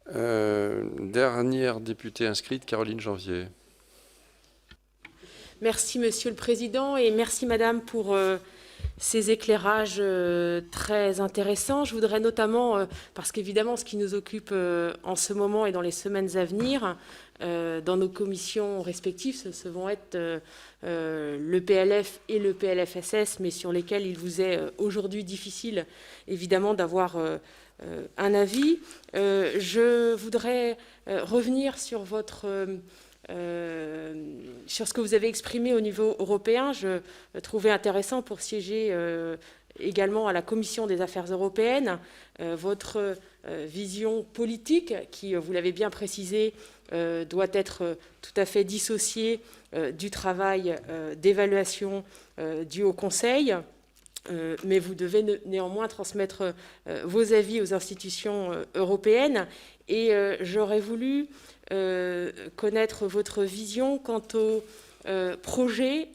Dernière députée inscrite, Caroline Janvier. Merci Monsieur le Président et merci Madame pour ces éclairages très intéressants. Je voudrais notamment, parce qu'évidemment ce qui nous occupe en ce moment et dans les semaines à venir, dans nos commissions respectives, ce vont être le PLF et le PLFSS, mais sur lesquels il vous est aujourd'hui difficile évidemment d'avoir un avis. Je voudrais revenir sur sur ce que vous avez exprimé au niveau européen. Je trouvais intéressant pour siéger également à la Commission des affaires européennes votre vision politique qui, vous l'avez bien précisé, doit être tout à fait dissociée du travail d'évaluation du Haut Conseil. Mais vous devez néanmoins transmettre vos avis aux institutions européennes. Et j'aurais voulu connaître votre vision quant au projet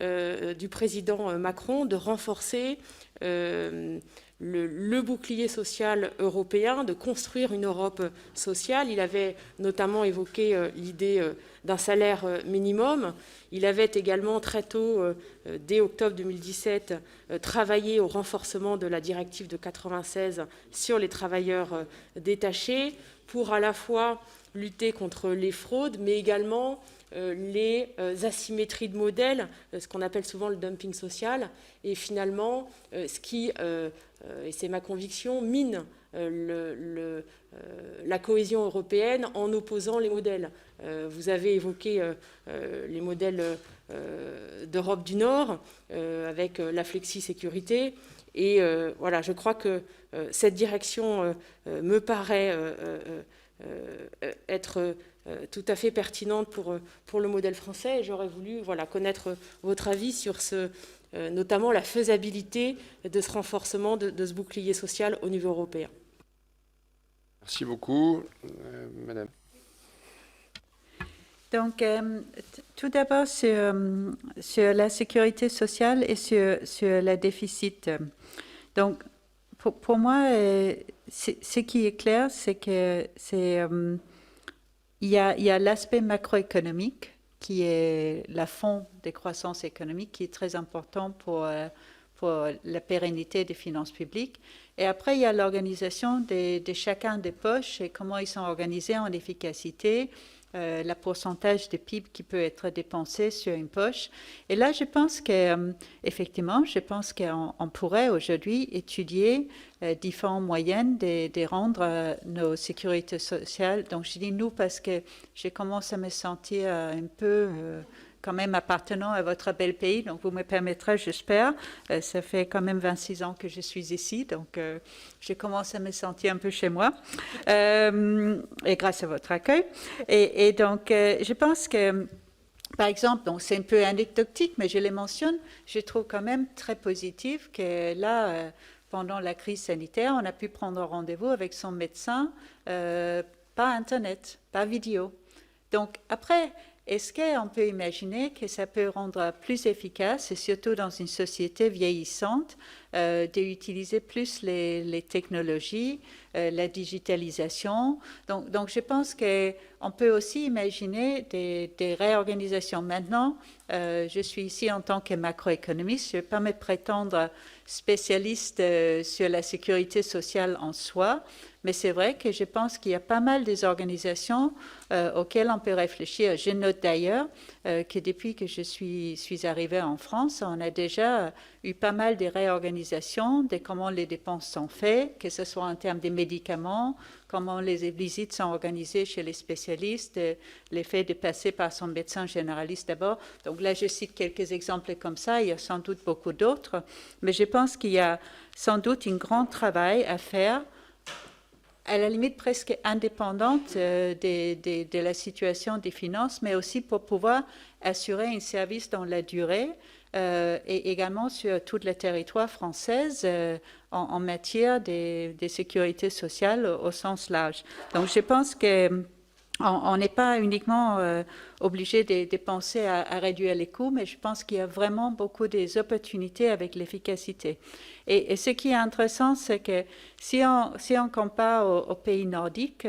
du président Macron de renforcer le bouclier social européen, de construire une Europe sociale. Il avait notamment évoqué l'idée d'un salaire minimum. Il avait également très tôt, dès octobre 2017, travaillé au renforcement de la directive de 96 sur les travailleurs détachés pour à la fois lutter contre les fraudes, mais également les asymétries de modèles, ce qu'on appelle souvent le dumping social, et finalement, ce qui, et c'est ma conviction, mine la cohésion européenne en opposant les modèles. Vous avez évoqué les modèles d'Europe du Nord, avec la flexi-sécurité, et voilà, je crois que cette direction me paraît être tout à fait pertinente pour le modèle français. Et j'aurais voulu connaître votre avis sur notamment la faisabilité de ce renforcement de ce bouclier social au niveau européen. Merci beaucoup. Madame. Donc, tout d'abord sur la sécurité sociale et sur le déficit. Donc, pour moi, ce qui est clair, c'est que il y a l'aspect macroéconomique qui est la fond des croissances économiques, qui est très important pour la pérennité des finances publiques. Et après, il y a l'organisation de chacun des poches et comment ils sont organisés en efficacité, le pourcentage de PIB qui peut être dépensé sur une poche. Et là, je pense qu'effectivement, qu'on pourrait aujourd'hui étudier différents moyens de rendre nos sécurités sociales. Donc, je dis nous parce que je commence à me sentir un peu quand même appartenant à votre bel pays, donc vous me permettrez, j'espère. Ça fait quand même 26 ans que je suis ici, donc je commence à me sentir un peu chez moi, et grâce à votre accueil. Et donc, je pense que, par exemple, donc c'est un peu anecdotique, mais je les mentionne, je trouve quand même très positif que là, pendant la crise sanitaire, on a pu prendre rendez-vous avec son médecin par Internet, par vidéo. Donc, après, est-ce qu'on peut imaginer que ça peut rendre plus efficace, et surtout dans une société vieillissante, d'utiliser plus les technologies, la digitalisation. Donc je pense qu'on peut aussi imaginer des réorganisations. Maintenant, je suis ici en tant que macroéconomiste, je ne vais pas me prétendre spécialiste sur la sécurité sociale en soi, mais c'est vrai que je pense qu'il y a pas mal des organisations auxquelles on peut réfléchir. Je note d'ailleurs que depuis que je suis arrivée en France, on a déjà eu pas mal de réorganisations de comment les dépenses sont faites, que ce soit en termes des médicaments, comment les visites sont organisées chez les spécialistes, l'effet de passer par son médecin généraliste d'abord. Donc là, je cite quelques exemples comme ça, il y a sans doute beaucoup d'autres, mais je pense qu'il y a sans doute un grand travail à faire, à la limite presque indépendante de la situation des finances, mais aussi pour pouvoir assurer un service dans la durée et également sur tout le territoire français en matière de sécurité sociale au sens large. Donc je pense que on n'est pas uniquement obligé de penser à réduire les coûts, mais je pense qu'il y a vraiment beaucoup des opportunités avec l'efficacité. Et ce qui est intéressant, c'est que si on compare aux pays nordiques,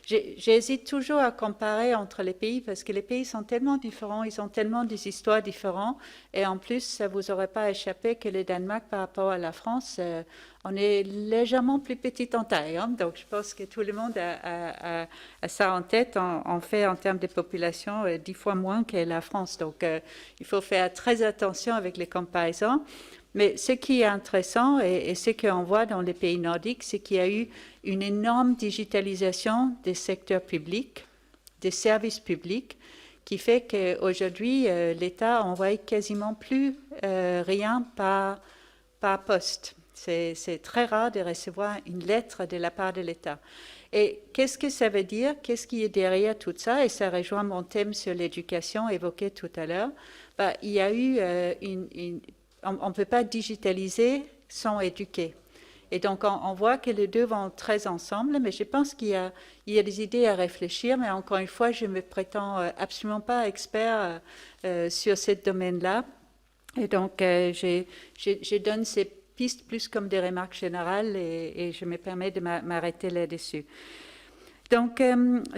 j'hésite toujours à comparer entre les pays parce que les pays sont tellement différents, ils ont tellement des histoires différentes, et en plus, ça vous aurait pas échappé que le Danemark par rapport à la France, on est légèrement plus petit en taille, hein, donc je pense que tout le monde a ça en tête. On fait en termes de population 10 fois moins que la France, donc il faut faire très attention avec les comparaisons. Mais ce qui est intéressant et ce qu'on voit dans les pays nordiques, c'est qu'il y a eu une énorme digitalisation des secteurs publics, des services publics, qui fait qu'aujourd'hui, l'État envoie quasiment plus rien par poste. C'est très rare de recevoir une lettre de la part de l'État. Et qu'est-ce que ça veut dire? Qu'est-ce qui est derrière tout ça? Et ça rejoint mon thème sur l'éducation évoqué tout à l'heure. Il y a eu on ne peut pas digitaliser sans éduquer. Et donc, on voit que les deux vont très ensemble, mais je pense qu'il y a des idées à réfléchir, mais encore une fois, je ne me prétends absolument pas expert sur ce domaine-là. Et donc, je donne ces pistes plus comme des remarques générales et je me permets de m'arrêter là-dessus. Donc,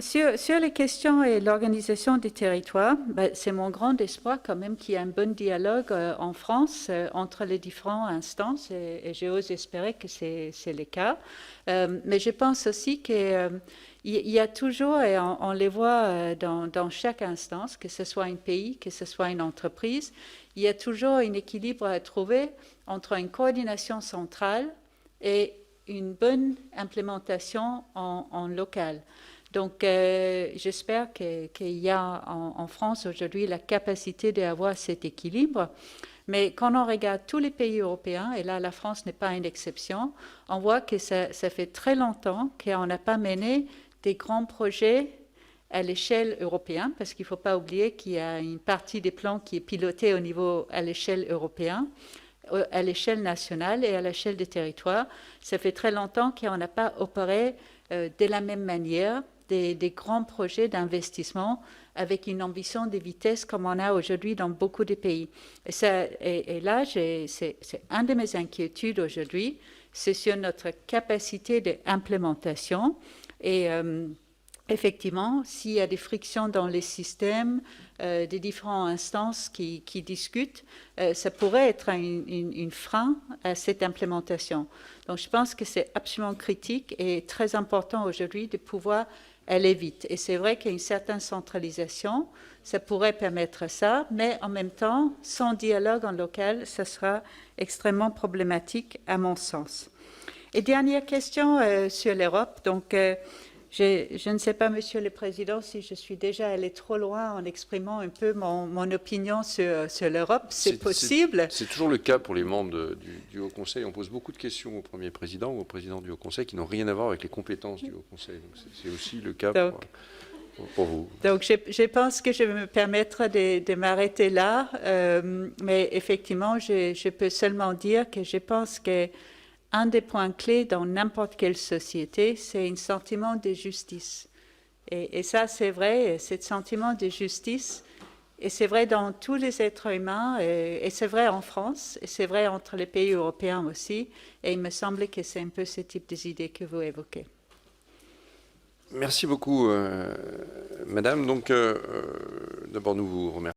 sur les questions et l'organisation des territoires, c'est mon grand espoir quand même qu'il y ait un bon dialogue en France entre les différentes instances et j'ose espérer que c'est le cas. Mais je pense aussi qu'il y a toujours, et on les voit dans chaque instance, que ce soit un pays, que ce soit une entreprise, il y a toujours un équilibre à trouver entre une coordination centrale et une bonne implémentation en local. Donc, j'espère qu'il y a en France aujourd'hui la capacité d'avoir cet équilibre. Mais quand on regarde tous les pays européens, et là la France n'est pas une exception, on voit que ça fait très longtemps qu'on n'a pas mené des grands projets à l'échelle européenne, parce qu'il ne faut pas oublier qu'il y a une partie des plans qui est pilotée à l'échelle européenne, à l'échelle nationale et à l'échelle des territoires. Ça fait très longtemps qu'on n'a pas opéré de la même manière des grands projets d'investissement avec une ambition de vitesse comme on a aujourd'hui dans beaucoup de pays. Et là, c'est un de mes inquiétudes aujourd'hui, c'est sur notre capacité d'implémentation. Et effectivement, s'il y a des frictions dans les systèmes, des différentes instances qui discutent, ça pourrait être un frein à cette implémentation. Donc, je pense que c'est absolument critique et très important aujourd'hui de pouvoir aller vite. Et c'est vrai qu'il y a une certaine centralisation, ça pourrait permettre ça, mais en même temps, sans dialogue en local, ça sera extrêmement problématique à mon sens. Et dernière question sur l'Europe. Donc, je ne sais pas, Monsieur le Président, si je suis déjà allé trop loin en exprimant un peu mon opinion sur l'Europe. C'est possible. C'est toujours le cas pour les membres du Haut Conseil. On pose beaucoup de questions au Premier Président ou au Président du Haut Conseil qui n'ont rien à voir avec les compétences du Haut Conseil. C'est aussi le cas pour vous. Donc, je pense que je vais me permettre de m'arrêter là. Mais effectivement, je peux seulement dire que je pense que un des points clés dans n'importe quelle société, c'est un sentiment de justice. Et ça, c'est vrai, ce sentiment de justice, et c'est vrai dans tous les êtres humains, et c'est vrai en France, et c'est vrai entre les pays européens aussi, et il me semble que c'est un peu ce type d'idées que vous évoquez. Merci beaucoup, Madame. Donc, d'abord, nous vous remercions.